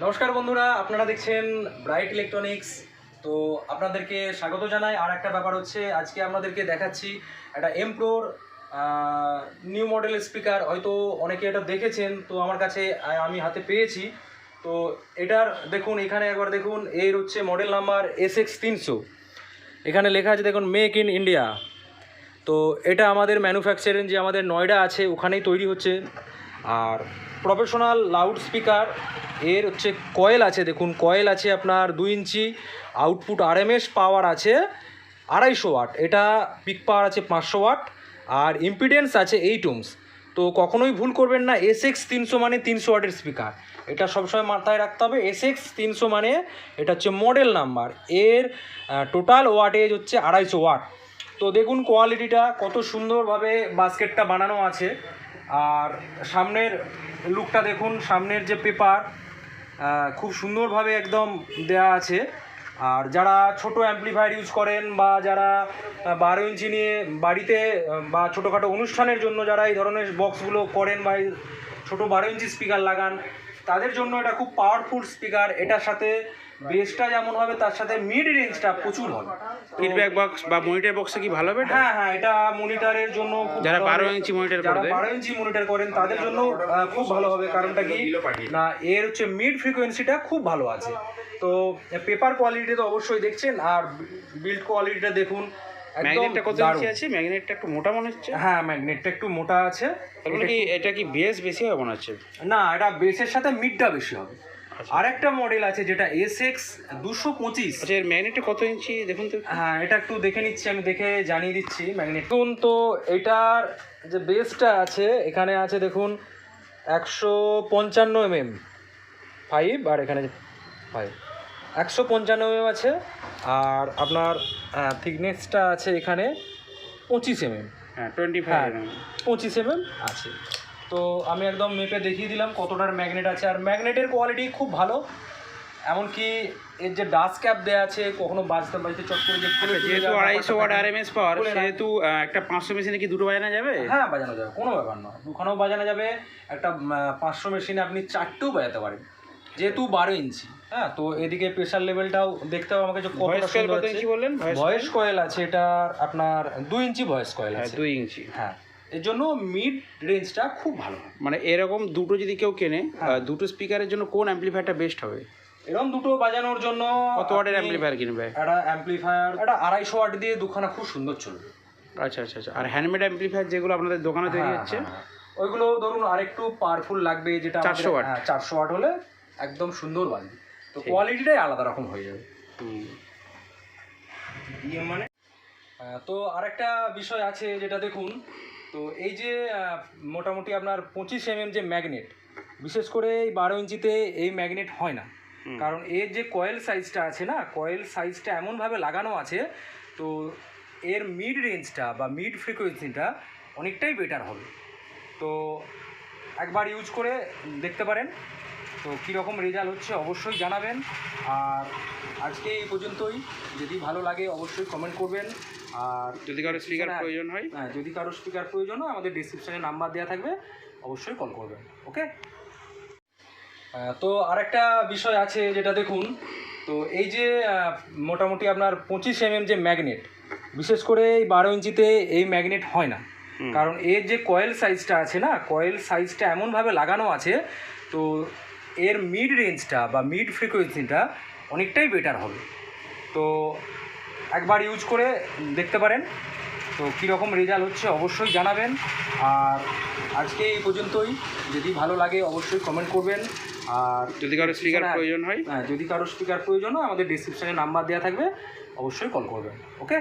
নমস্কার বন্ধুরা, আপনারা দেখছেন ব্রাইট ইলেকট্রনিক্স। তো আপনাদেরকে স্বাগত জানাই। আর একটা ব্যাপার হচ্ছে, আজকে আপনাদেরকে দেখাচ্ছি একটা এমপ্রোর নিউ মডেল স্পিকার। হয়তো অনেকে এটা দেখেছেন, তো আমার কাছে আমি হাতে পেয়েছি। তো এটার দেখুন, এখানে একবার দেখুন, এর হচ্ছে মডেল নাম্বার SX300। এখানে লেখা আছে দেখুন, মেক ইন ইন্ডিয়া। তো এটা আমাদের ম্যানুফ্যাকচারিং যে আমাদের নয়ডা আছে, ওখানেই তৈরি হচ্ছে। আর প্রফেশনাল লাউড স্পিকার, এর হচ্ছে কয়েল আছে, দেখুন কয়েল আছে আপনার 2 ইঞ্চি, আউটপুট RMS পাওয়ার আছে 250 ওয়াট, এটা পিক পাওয়ার আছে 500 ওয়াট, আর ইম্পিডেন্স আছে 8 ohms। তো কখনোই ভুল করবেন না, SX300 মানে 300 ওয়াটের স্পিকার, এটা সবসময় মাথায় রাখতে হবে। SX300 মানে এটা হচ্ছে মডেল নাম্বার, এর টোটাল ওয়াটেজ হচ্ছে 250 ওয়াট। তো দেখুন কোয়ালিটিটা কত সুন্দরভাবে বাস্কেটটা বানানো আছে। আর সামনের লুকটা দেখুন, সামনের যে পেপার খুব সুন্দরভাবে একদম দেয়া আছে। আর যারা ছোট অ্যাম্প্লিফায়ার ইউজ করেন, বা যারা 12 ইঞ্চি নিয়ে বাড়িতে বা ছোটোখাটো অনুষ্ঠানের জন্য যারা এই ধরনের বক্সগুলো করেন, বা এই ছোটো 12 ইঞ্চি স্পিকার লাগান, তাদের জন্য এটা খুব পাওয়ারফুল স্পিকার। এটার সাথে বেসটা যেমন হবে, তার সাথে মিড রেঞ্জটা প্রচুর হবে। ফিডব্যাক বক্স বা মনিটর বক্সে কি ভালো হবে? হ্যাঁ, এটা মনিটরের জন্য যারা 12 ইঞ্চি মনিটর যারা করবে, 12 ইঞ্চি মনিটর করেন তাদের জন্য খুব ভালো হবে। কারণটা কি না, এর হচ্ছে মিড ফ্রিকোয়েন্সিটা খুব ভালো আছে। তো পেপার কোয়ালিটি তো অবশ্যই দেখছেন, আর বিল্ড কোয়ালিটিটা দেখুন একদম। ম্যাগনেটটা কত ইঞ্চি আছে? ম্যাগনেটটা একটু মোটা মনে হচ্ছে। হ্যাঁ, ম্যাগনেটটা একটু মোটা আছে। তাহলে কি এটা কি বেস বেশি হবে মনে হচ্ছে? না, এটা বেসের সাথে মিডটা বেশি হবে। আর একটা মডেল আছে যেটা SX225। আচ্ছা, এর ম্যাগনেটটা কত ইঞ্চি দেখুন তো। হ্যাঁ, এটা একটু দেখে নিচ্ছি, আমি দেখে জানিয়ে দিচ্ছি ম্যাগনেট। দেখুন, তো এটার যে বেসটা আছে, এখানে আছে দেখুন 155 mm 5, আর এখানে 5 155 mm আছে। আর আপনার থিকনেসটা আছে এখানে 25 mm। হ্যাঁ, 25 25 mm আছে। তো আমি একদম মেপে দেখিয়ে দিলাম কতটার ম্যাগনেট আছে। আর ম্যাগনেটের কোয়ালিটি খুব ভালো, এমনকি এর যে ডাস্ট ক্যাপ দেওয়া আছে, কখনো বাজতে চট করে যে খুলে যেহেতু 250 ওয়াট RMS পাওয়ার, সেহেতু একটা 500 মেশিনে কি দুটো বাজানো যাবে? হ্যাঁ, বাজানো যাবে, কোনো ব্যাপার নয়, দুখানেও বাজানো যাবে। একটা 500 মেশিনে আপনি 4টেও বাজাতে পারেন, যেহেতু 12 ইঞ্চি। হ্যাঁ, তো এদিকে প্রেশার লেভেলটাও দেখতে হবে আমাকে, যে কতটা সুন্দর আছে। বললেন ভয়েস কয়েল আছে, এটা আপনার 2 ইঞ্চি ভয়েস কয়েল আছে। 2 ইঞ্চি। হ্যাঁ, এর জন্য মিড রেঞ্জটা খুব ভালো। মানে এরকম দুটো যদি কেউ কেনে, দুটো স্পিকারের জন্য কোন অ্যাম্প্লিফায়ারটা বেস্ট হবে? এরকম দুটো বাজানোর জন্য কত ওয়াটের অ্যাম্প্লিফায়ার কিনবে? একটা অ্যাম্প্লিফায়ার একটা 250 ওয়াট দিয়ে দুখানা খুব সুন্দর চলবে। আচ্ছা। আর হ্যান্ডমেড অ্যাম্প্লিফায়ার যেগুলো আপনাদের দোকানে তৈরি হচ্ছে, ওইগুলো ধরুন আরেকটু পাওয়ারফুল লাগবে, যেটা 400 ওয়াট। 400 ওয়াট হলে একদম সুন্দর বাজবে। তো কোয়ালিটিটাই আলাদা রকম হয়ে যাবে। মানে তো আরেকটা বিষয় আছে যেটা দেখুন, তো এই যে মোটামুটি আপনার 25 mm যে ম্যাগনেট, বিশেষ করে এই 12 ইঞ্চিতে এই ম্যাগনেট হয় না। কারণ এর যে কয়েল সাইজটা আছে না, কয়েল সাইজটা এমনভাবে লাগানো আছে, তো এর মিড রেঞ্জটা বা মিড ফ্রিকোয়েন্সিটা অনেকটাই বেটার হবে। তো একবার ইউজ করে দেখতে পারেন, তো কীরকম রেজাল্ট হচ্ছে অবশ্যই জানাবেন। আর আজকে এই পর্যন্তই, যদি ভালো লাগে অবশ্যই কমেন্ট করবেন। আর যদি কারো স্পিকার প্রয়োজন হয়, যদি কারো স্পিকার প্রয়োজন হয়, আমাদের ডিসক্রিপশানে নাম্বার দেওয়া থাকবে, অবশ্যই কল করবেন। ওকে। তো আরেকটা বিষয় আছে যেটা দেখুন, তো এই যে মোটামুটি আপনার 25 mm যে ম্যাগনেট, বিশেষ করে এই 12 ইঞ্চিতে এই ম্যাগনেট হয় না। কারণ এর যে কয়েল সাইজটা আছে না, কয়েল সাইজটা এমনভাবে লাগানো আছে, তো এর মিড রেঞ্জটা বা মিড ফ্রিকোয়েন্সিটা অনেকটাই বেটার হবে। তো একবার ইউজ করে দেখতে পারেন, তো কীরকম রেজাল্ট হচ্ছে অবশ্যই জানাবেন। আর আজকে এই পর্যন্তই, যদি ভালো লাগে অবশ্যই কমেন্ট করবেন। আর যদি কারো স্পিকার প্রয়োজন হয়, যদি কারো স্পিকার প্রয়োজন হয়, আমাদের ডিসক্রিপশানে নাম্বার দেওয়া থাকবে, অবশ্যই কল করবেন। ওকে।